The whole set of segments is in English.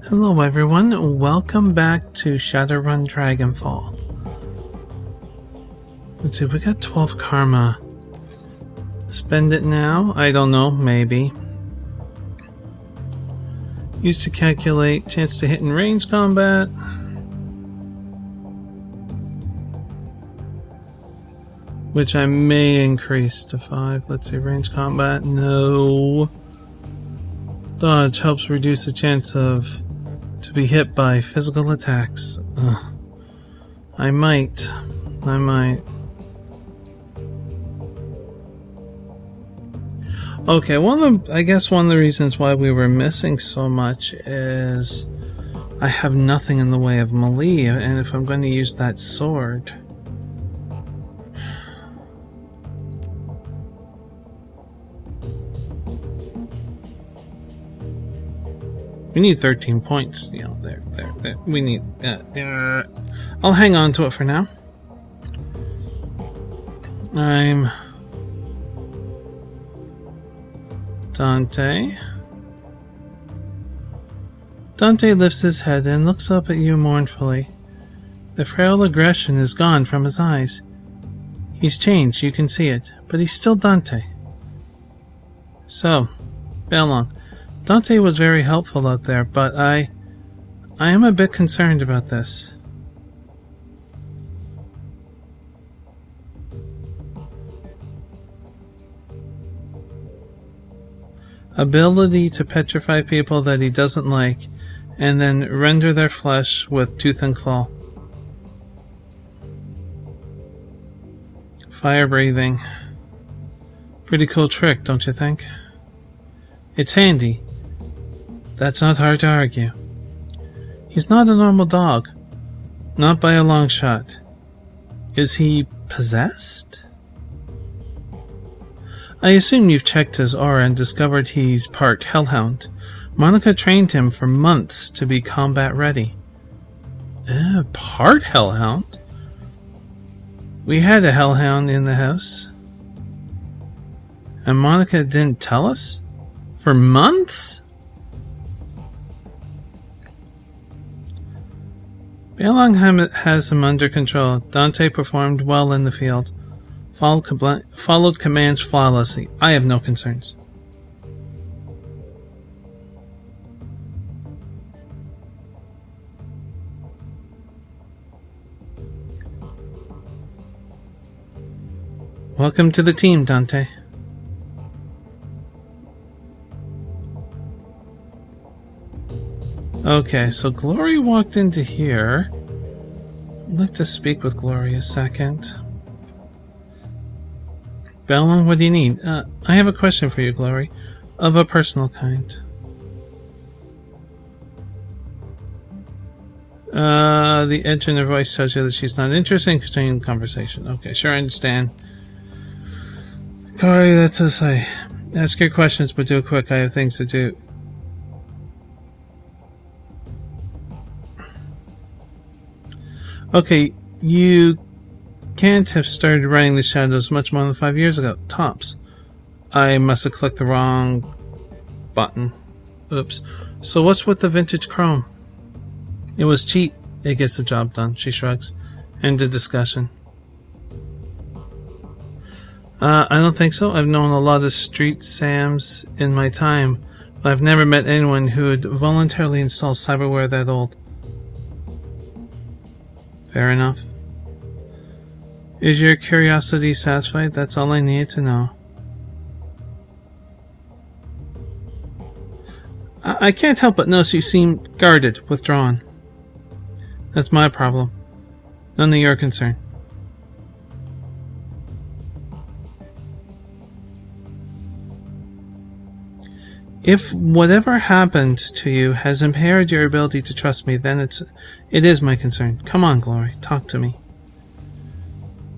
Hello everyone, welcome back to Shadowrun Dragonfall. Let's see, we got 12 karma. Spend it now? I don't know, maybe. Used to calculate chance to hit in range combat. Which I may increase to 5. Let's see, range combat, no. Dodge helps reduce the chance to be hit by physical attacks. I might. Okay, I guess one of the reasons why we were missing so much is I have nothing in the way of melee, and if I'm going to use that sword, we need 13 points, you know, there. We need, I'll hang on to it for now. I'm Dante. Dante lifts his head and looks up at you mournfully. The frail aggression is gone from his eyes. He's changed, you can see it, but he's still Dante. So, Balong. Dante was very helpful out there, but I am a bit concerned about this. Ability to petrify people that he doesn't like, and then render their flesh with tooth and claw. Fire breathing. Pretty cool trick, don't you think? It's handy. That's not hard to argue. He's not a normal dog. Not by a long shot. Is he possessed? I assume you've checked his aura and discovered he's part hellhound. Monica trained him for months to be combat ready. Part hellhound? We had a hellhound in the house. And Monica didn't tell us? For months? Balong has him under control. Dante performed well in the field. Followed commands flawlessly. I have no concerns. Welcome to the team, Dante. Okay, so Glory walked into here. I'd like to speak with Glory a second. Balong, what do you need? I have a question for you, Glory. Of a personal kind. The edge in her voice tells you that she's not interested in continuing the conversation. Okay, sure, I understand. Glory, that's us. I ask your questions, but do it quick. I have things to do. Okay, you can't have started writing the shadows much more than 5 years ago. Tops. I must have clicked the wrong button. Oops. So what's with the vintage chrome? It was cheap. It gets the job done, she shrugs. End of discussion. I don't think so. I've known a lot of street Sams in my time, but I've never met anyone who would voluntarily install cyberware that old. Fair enough. Is your curiosity satisfied? That's all I needed to know. I can't help but notice you seem guarded, withdrawn. That's my problem. None of your concern. If whatever happened to you has impaired your ability to trust me, then it is my concern. Come on, Glory, talk to me.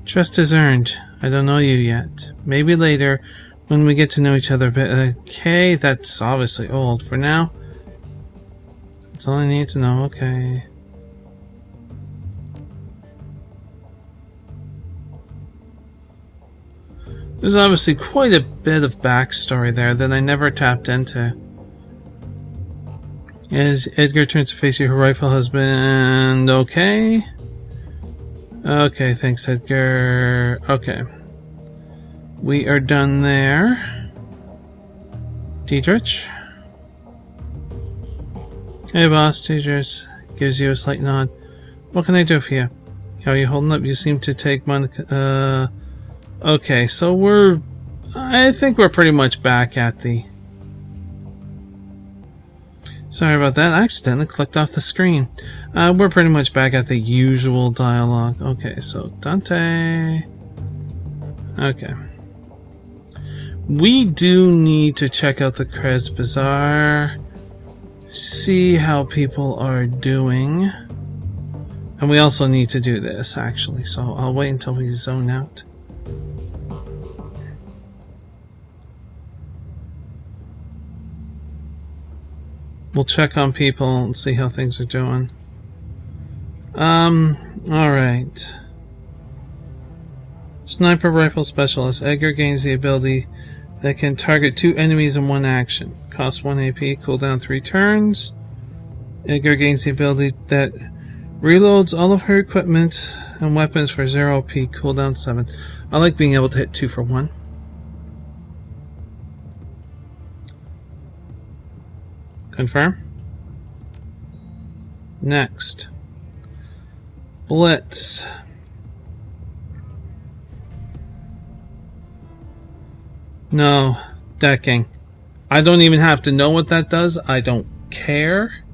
Trust is earned. I don't know you yet. Maybe later, when we get to know each other a bit. Okay, that's obviously old. For now, that's all I need to know. Okay. There's obviously quite a bit of backstory there that I never tapped into. As Edgar turns to face you, her rifle has been okay. Okay, thanks, Edgar. Okay. We are done there. Diedrich? Hey, boss. Diedrich gives you a slight nod. What can I do for you? How are you holding up? You seem to take Monica. Okay, so I think we're pretty much back at the. Sorry about that. I accidentally clicked off the screen. We're pretty much back at the usual dialogue. Okay, so Dante. Okay. We do need to check out the Krez Bazaar. See how people are doing. And we also need to do this, actually. So I'll wait until we zone out. We'll check on people and see how things are doing. Alright. Sniper Rifle Specialist. Edgar gains the ability that can target 2 enemies in one action. Costs 1 AP, cooldown 3 turns. Edgar gains the ability that reloads all of her equipment and weapons for 0 AP, cooldown 7. I like being able to hit 2 for 1. Confirm. Next. Blitz. No. Decking. I don't even have to know what that does. I don't care.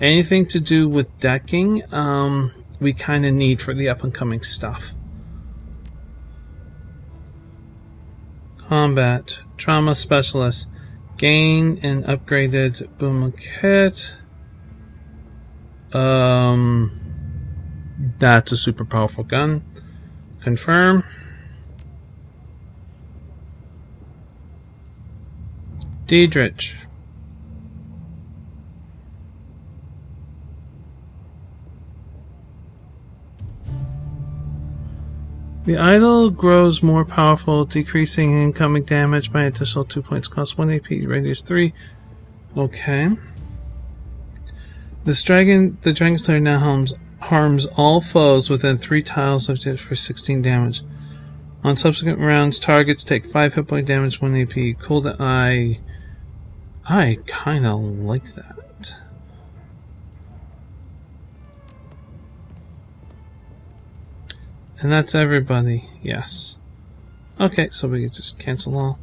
Anything to do with decking, we kind of need for the up-and-coming stuff. Combat. Trauma Specialist. Gain an upgraded boom kit. That's a super powerful gun. Confirm. Diedrich. The idol grows more powerful, decreasing incoming damage by an additional 2 points. Cost 1 AP, radius 3. Okay. The Dragon Slayer now harms all foes within 3 tiles of it for 16 damage. On subsequent rounds, targets take 5 hit point damage, 1 AP. Cooldown. I kinda like that. And that's everybody. Yes. Okay, so we can just cancel all.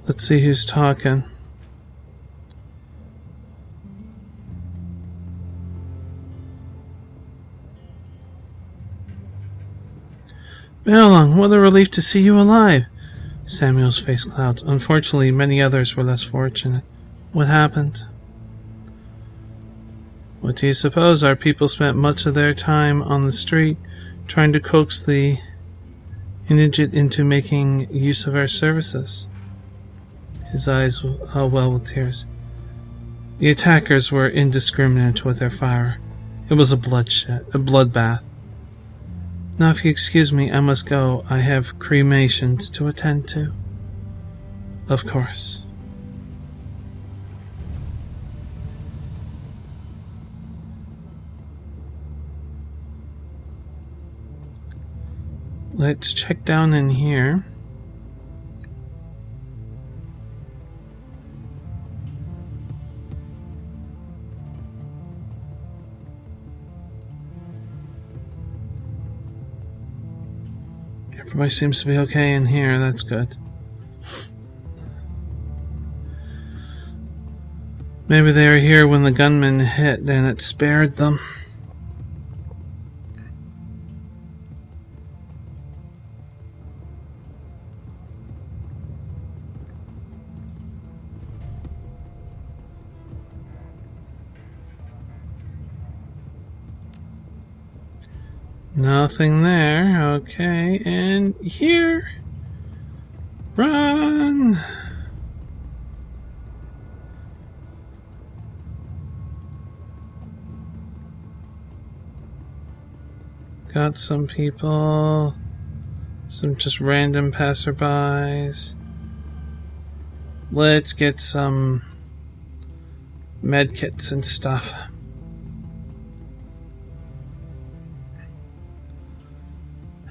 Let's see who's talking. Belong, what a relief to see you alive. Samuel's face clouds. Unfortunately, many others were less fortunate. What happened? What do you suppose? Our people spent much of their time on the street trying to coax the indigent into making use of our services. His eyes well with tears. The attackers were indiscriminate with their fire. It was a bloodbath. Now, if you excuse me, I must go. I have cremations to attend to. Of course. Let's check down in here. Everybody seems to be okay in here. That's good. Maybe they were here when the gunman hit and it spared them. Nothing there. Okay, and here. Run! Got some people Some just random passerbys. Let's get some medkits and stuff.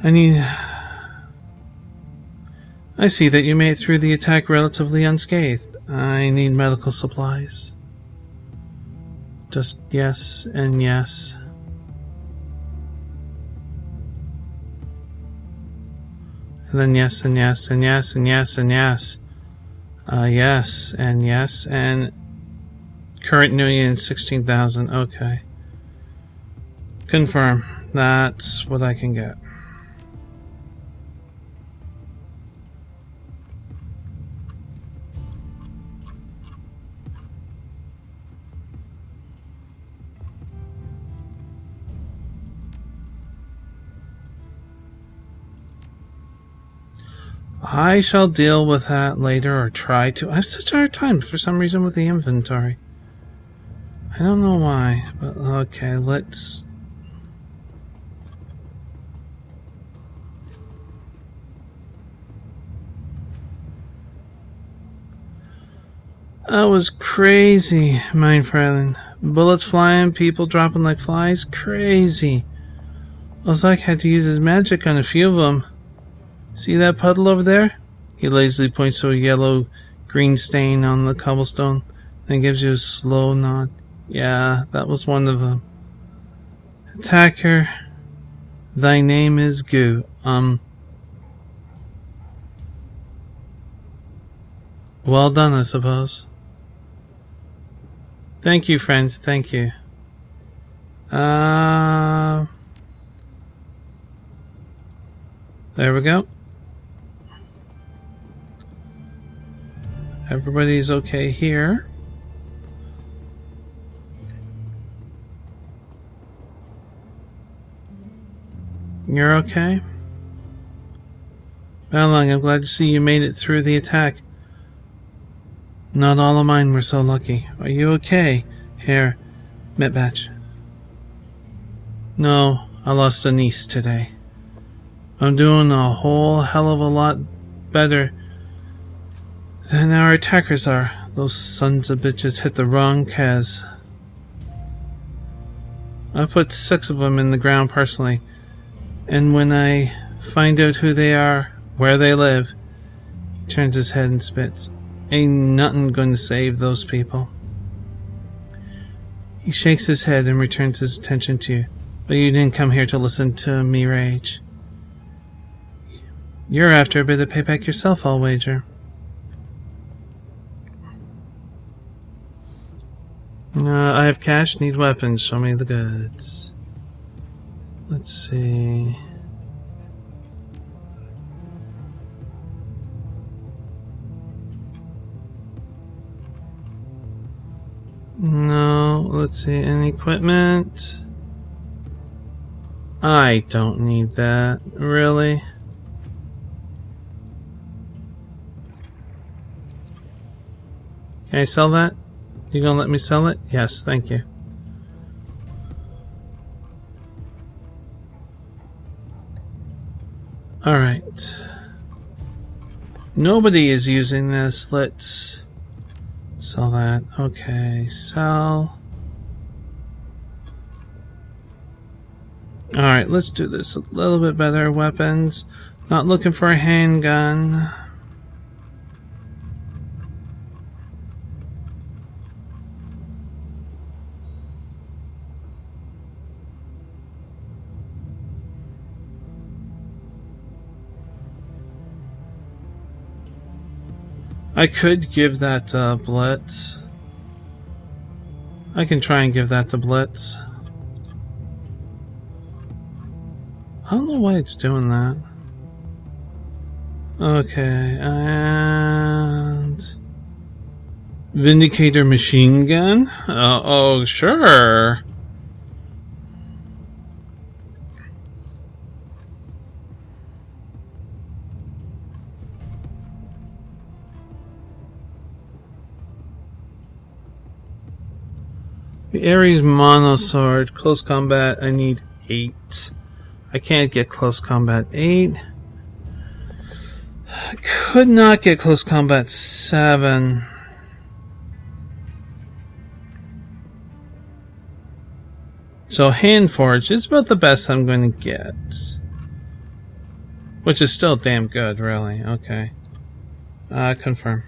I see that you made it through the attack relatively unscathed. I need medical supplies. Just yes and yes. And then yes and yes and yes and yes and yes. Yes and yes and current new unit 16,000. Okay. Confirm. That's what I can get. I shall deal with that later, or try to. I have such a hard time for some reason with the inventory. I don't know why, but okay, let's... That was crazy, mine friend. Bullets flying, people dropping like flies. Crazy. Ozak had to use his magic on a few of them. See that puddle over there? He lazily points to a yellow-green stain on the cobblestone, then gives you a slow nod. Yeah, that was one of them. Attacker, thy name is Goo. Well done, I suppose. Thank you, friend, thank you. There we go. Everybody's okay here. You're okay? Balong, I'm glad to see you made it through the attack. Not all of mine were so lucky. Are you okay, Herr Mitbatch? No, I lost a niece today. I'm doing a whole hell of a lot better than our attackers are. Those sons of bitches hit the wrong Kaz. I put 6 of them in the ground personally, and when I find out who they are, where they live, he turns his head and spits. Ain't nothing gonna save those people. He shakes his head and returns his attention to you. But you didn't come here to listen to me rage. You're after a bit of payback yourself, I'll wager. I have cash, need weapons, show me the goods. Let's see. No, let's see, any equipment? I don't need that, really. Can I sell that? You gonna let me sell it? Yes, thank you. Alright. Nobody is using this. Let's sell that. Okay, sell. Alright, let's do this a little bit better. Weapons. Not looking for a handgun. I could give that to Blitz. I can try and give that to Blitz. I don't know why it's doing that. Okay, and... Vindicator machine gun? Oh, sure. The Ares Monosword, close combat, I need 8. I can't get close combat 8. Could not get close combat 7. So hand forge is about the best I'm going to get. Which is still damn good, really. Okay. Confirm.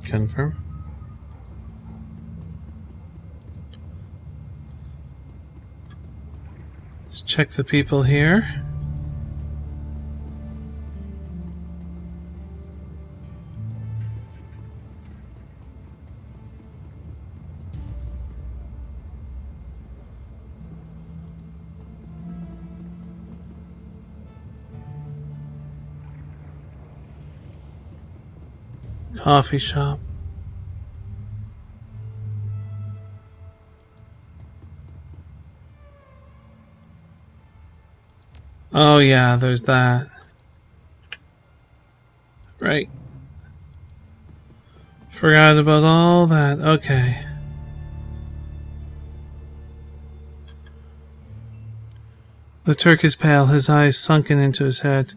Confirm. Let's check the people here. Coffee shop. Oh yeah, there's that. Right. Forgot about all that. Okay. The Turk is pale, his eyes sunken into his head,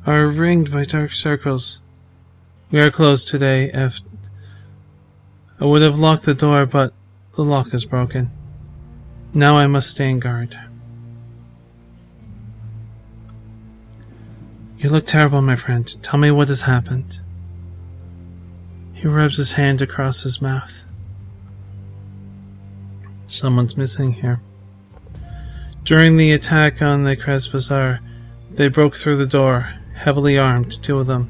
are ringed by dark circles. We are closed today, I would have locked the door, but the lock is broken. Now I must stand guard. You look terrible, my friend. Tell me what has happened. He rubs his hand across his mouth. Someone's missing here. During the attack on the Crest Bazaar, they broke through the door, heavily armed, 2 of them.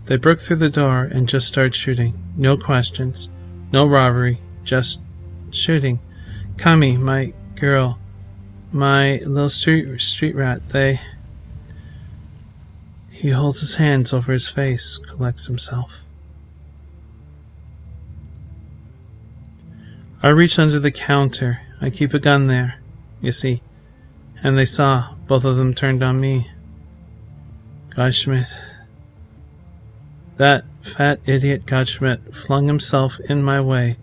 They broke through the door and just started shooting. No questions, no robbery, just shooting. Kami, my girl, my little street rat, He holds his hands over his face, collects himself. I reach under the counter. I keep a gun there, you see. And they saw, both of them turned on me. Gottschmidt. That fat idiot Gottschmidt flung himself in my way.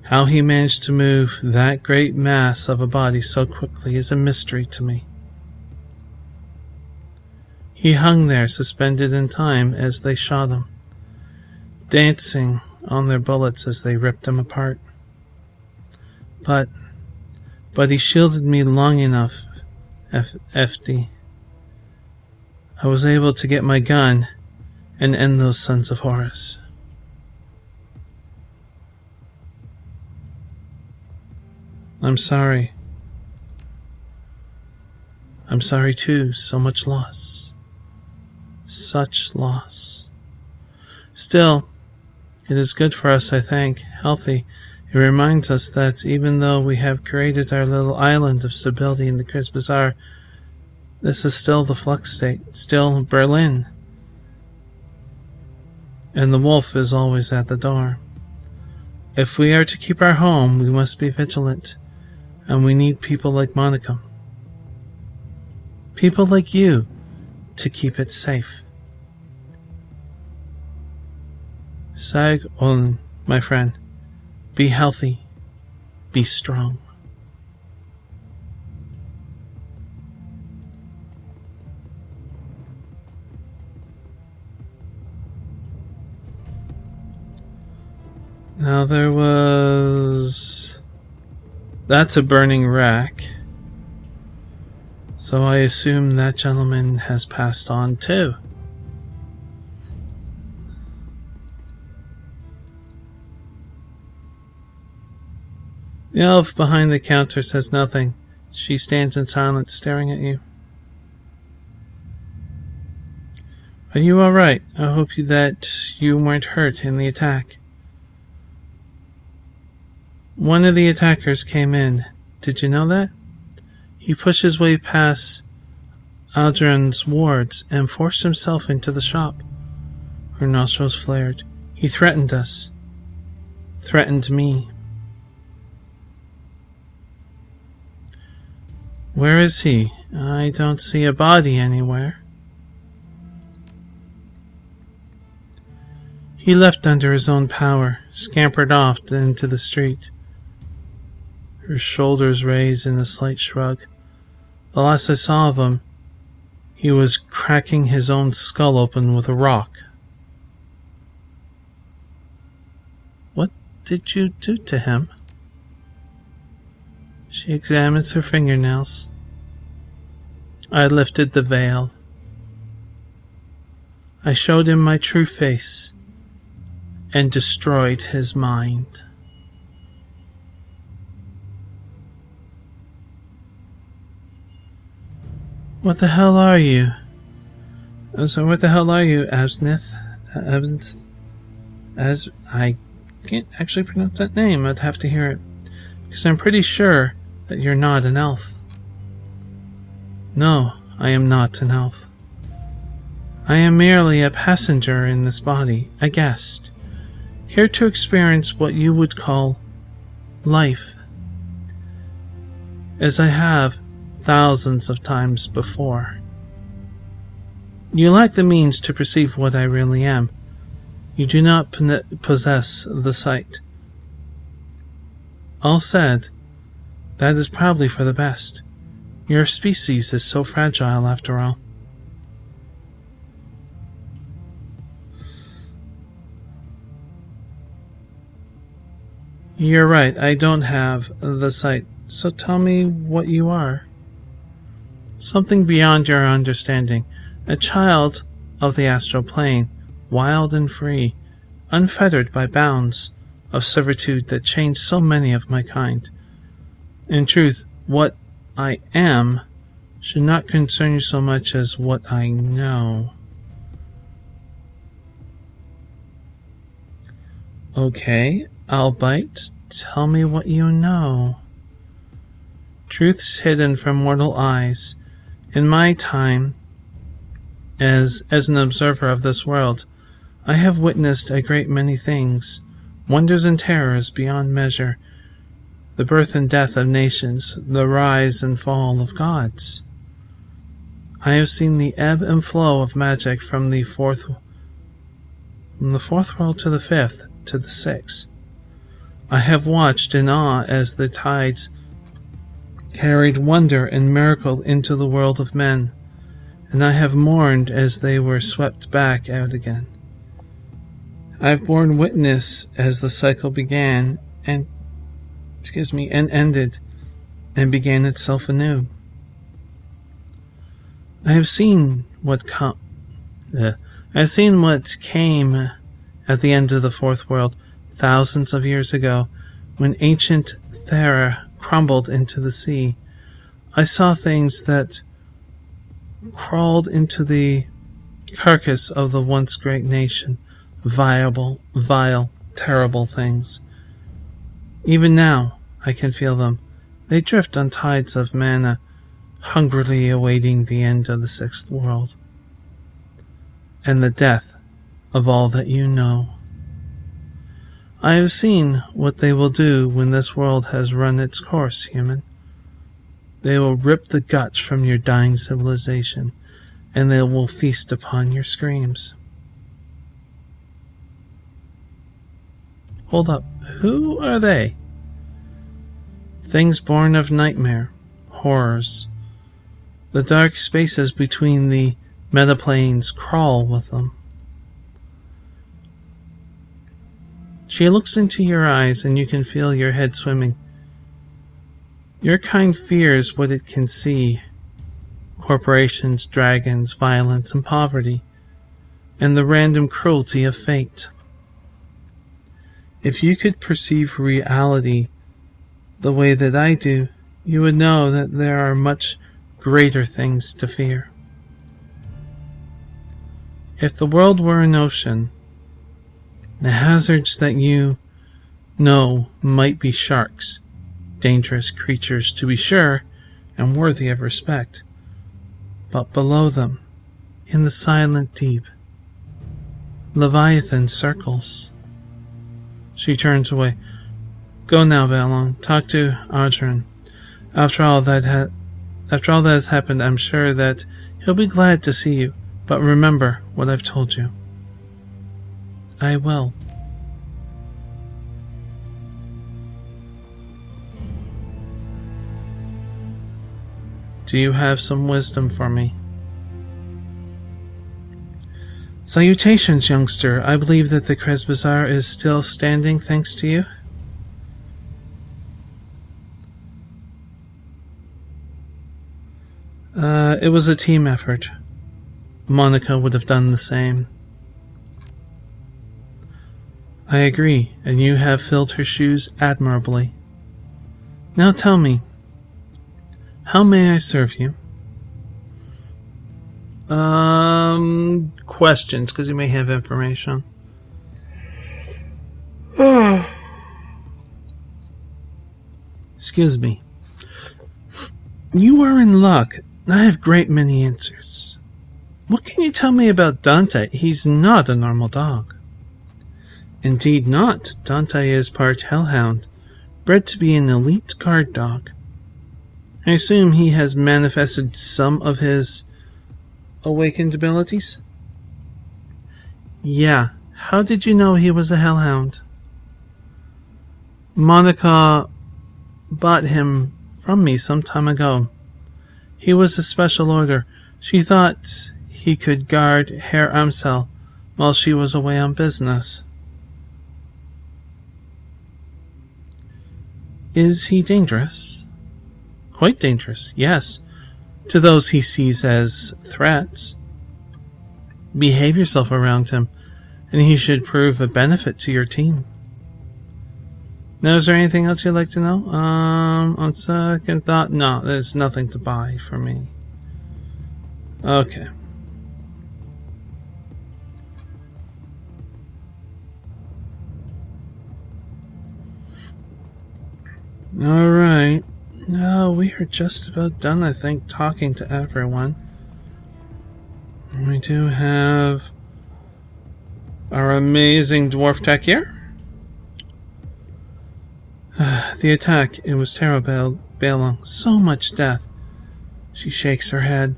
How he managed to move that great mass of a body so quickly is a mystery to me. He hung there, suspended in time as they shot him, dancing on their bullets as they ripped him apart. But he shielded me long enough, FD. I was able to get my gun and end those sons of Horus. I'm sorry. I'm sorry too, so much loss. Such loss. Still, it is good for us, I think, healthy. It reminds us that even though we have created our little island of stability in the Crest Bazaar, this is still the flux state, still Berlin. And the wolf is always at the door. If we are to keep our home, we must be vigilant, and we need people like Monica. People like you to keep it safe. Sag Olin, my friend, be healthy, be strong. Now that's a burning rack. So I assume that gentleman has passed on too. The elf behind the counter says nothing. She stands in silence, staring at you. Are you all right? I hope that you weren't hurt in the attack. One of the attackers came in. Did you know that? He pushed his way past Aldrin's wards and forced himself into the shop. Her nostrils flared. He threatened us. Threatened me. Where is he? I don't see a body anywhere. He left under his own power, scampered off into the street. Her shoulders raised in a slight shrug. The last I saw of him, He was cracking his own skull open with a rock. What did you do to him? She examines her fingernails. I lifted the veil. I showed him my true face and destroyed his mind. What the hell are you? So what the hell are you, Absnith? I can't actually pronounce that name. I'd have to hear it. Because I'm pretty sure that you're not an elf. No, I am not an elf. I am merely a passenger in this body, a guest, here to experience what you would call life, as I have thousands of times before. You lack the means to perceive what I really am. You do not possess the sight. All said, that is probably for the best. Your species is so fragile after all. You're right, I don't have the sight, so tell me what you are. Something beyond your understanding, a child of the astral plane, wild and free, unfettered by bounds of servitude that chained so many of my kind. In truth, what I am should not concern you so much as what I know. Okay, I'll bite. Tell me what you know. Truths hidden from mortal eyes. In my time, as an observer of this world, I have witnessed a great many things, wonders and terrors beyond measure, the birth and death of nations, the rise and fall of gods. I have seen the ebb and flow of magic from the fourth world to the fifth, to the sixth. I have watched in awe as the tides carried wonder and miracle into the world of men, and I have mourned as they were swept back out again. I have borne witness as the cycle began and ended and began itself anew. I have seen what came at the end of the fourth world thousands of years ago, when ancient Thera crumbled into the sea. I saw things that crawled into the carcass of the once great nation, vile, terrible things. Even now, I can feel them. They drift on tides of mana, hungrily awaiting the end of the sixth world, and the death of all that you know. I have seen what they will do when this world has run its course, human. They will rip the guts from your dying civilization, and they will feast upon your screams. Hold up, who are they? Things born of nightmare, horrors. The dark spaces between the metaplanes crawl with them. She looks into your eyes and you can feel your head swimming. Your kind fears what it can see. Corporations, dragons, violence, and poverty, and the random cruelty of fate. If you could perceive reality the way that I do, you would know that there are much greater things to fear. If the world were an ocean, the hazards that you know might be sharks, dangerous creatures to be sure, and worthy of respect. But below them, in the silent deep, Leviathan circles. She turns away. Go now, Valon. Talk to Arjun. After all that has happened, I'm sure that he'll be glad to see you. But remember what I've told you. I will. Do you have some wisdom for me? Salutations, youngster. I believe that the Krez Bazaar is still standing thanks to you. It was a team effort. Monica would have done the same. I agree, and you have filled her shoes admirably. Now tell me, how may I serve you? Questions, because you may have information. Excuse me. You are in luck. I have great many answers. What can you tell me about Dante? He's not a normal dog. Indeed not. Dante is part hellhound, bred to be an elite guard dog. I assume he has manifested some of his awakened abilities? Yeah. How did you know he was a hellhound? Monica bought him from me some time ago. He was a special order. She thought he could guard Herr Amsel while she was away on business. Is he dangerous? Quite dangerous, yes, to those he sees as threats. Behave yourself around him, and he should prove a benefit to your team. Now, is there anything else you'd like to know? On second thought, no, there's nothing to buy for me. Okay. Alright. No, we are just about done, I think, talking to everyone. We do have our amazing dwarf tech here. The attack, it was terrible, Balong. So much death. She shakes her head.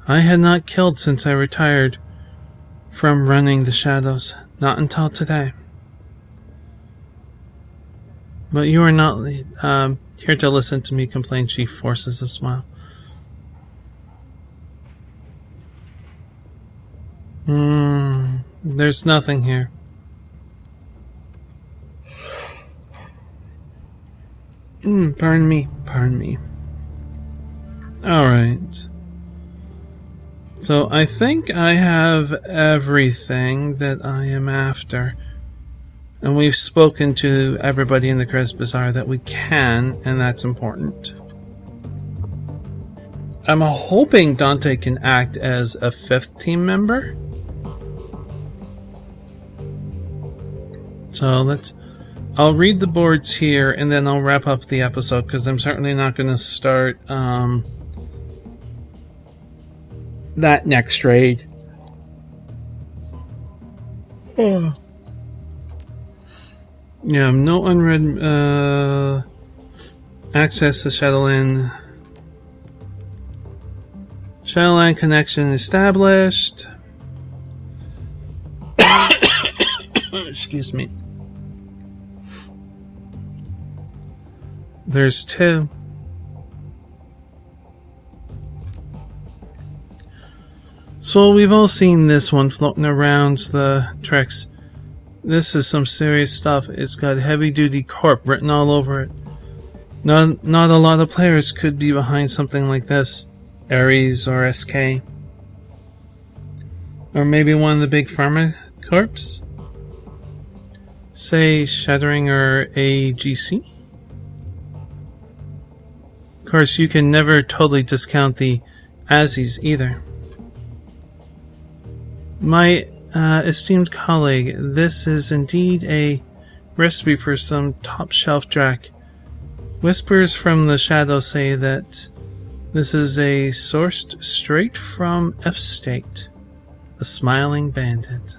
I had not killed since I retired from running the shadows. Not until today. But you are not here to listen to me complain. She forces a smile. There's nothing here. Pardon me. Alright. So I think I have everything that I am after. And we've spoken to everybody in the Krez Bazaar that we can, and that's important. I'm hoping Dante can act as a 5th team member. So I'll read the boards here, and then I'll wrap up the episode, because I'm certainly not going to start that next raid. Yeah, no unread access to Shadowland. Shadowland connection established. Excuse me. There's 2. So we've all seen this one floating around the treks. This is some serious stuff. It's got heavy duty corp written all over it. Not a lot of players could be behind something like this. Ares or SK. Or maybe one of the big pharma corps. Say Shadowrun or AGC. Of course, you can never totally discount the Azzies either. My esteemed colleague, this is indeed a recipe for some top-shelf drac. Whispers from the shadow say that this is a sourced straight from F-State, the Smiling Bandit.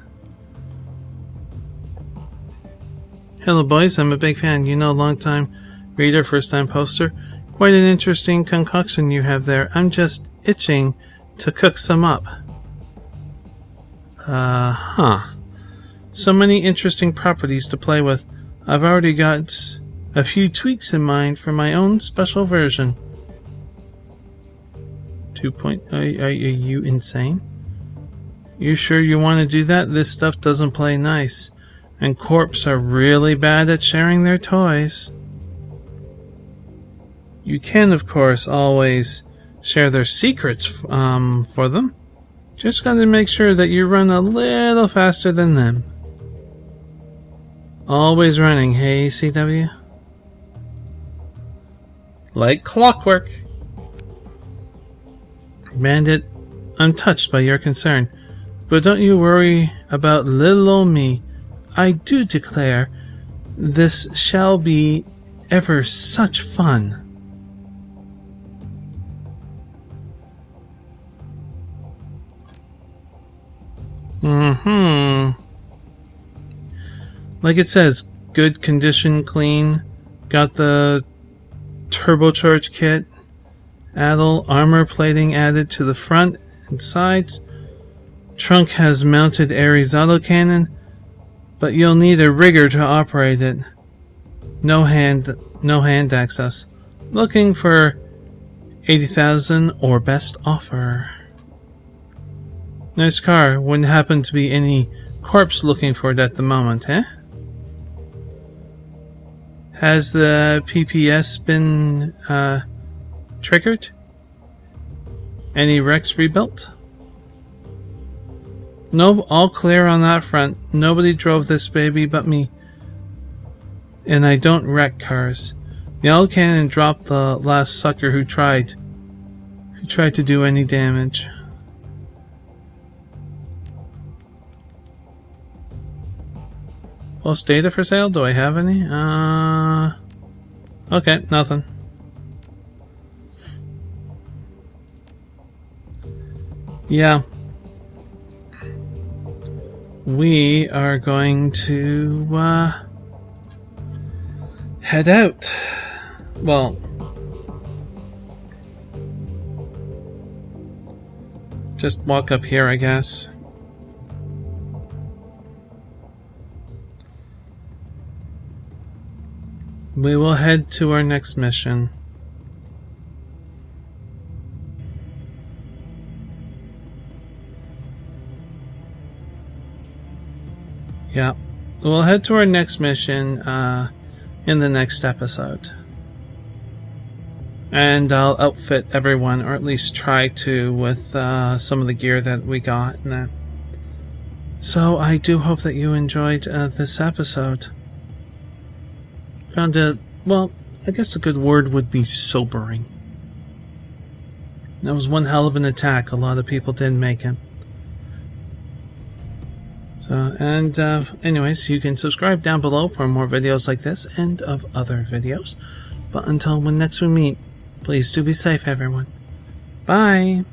Hello boys, I'm a big fan. You know, long-time reader, first-time poster. Quite an interesting concoction you have there. I'm just itching to cook some up. So many interesting properties to play with. I've already got a few tweaks in mind for my own special version. Are you insane? You sure you want to do that? This stuff doesn't play nice. And corps are really bad at sharing their toys. You can, of course, always share their secrets for them. Just gotta make sure that you run a little faster than them. Always running, hey CW? Like clockwork. Bandit, I'm touched by your concern, but don't you worry about little old me. I do declare, this shall be ever such fun. Like it says, good condition, clean. Got the turbocharged kit. Armor plating added to the front and sides. Trunk has mounted Ares autocannon, but you'll need a rigger to operate it. No hand access. Looking for 80,000 or best offer. Nice car. Wouldn't happen to be any corpse looking for it at the moment, eh? Has the PPS been triggered? Any wrecks rebuilt? Nope, all clear on that front. Nobody drove this baby but me. And I don't wreck cars. The autocannon dropped the last sucker who tried to do any damage. Post data for sale? Do I have any? Okay, nothing. Yeah. We are going to head out. Well, just walk up here, I guess. We will head to our next mission. Yeah, we'll head to our next mission in the next episode. And I'll outfit everyone, or at least try to, with some of the gear that we got and that. So I do hope that you enjoyed this episode. Found it, well, I guess a good word would be sobering. That was one hell of an attack. A lot of people didn't make it. So, and anyways, you can subscribe down below for more videos like this and of other videos. But until when next we meet, please do be safe, everyone. Bye!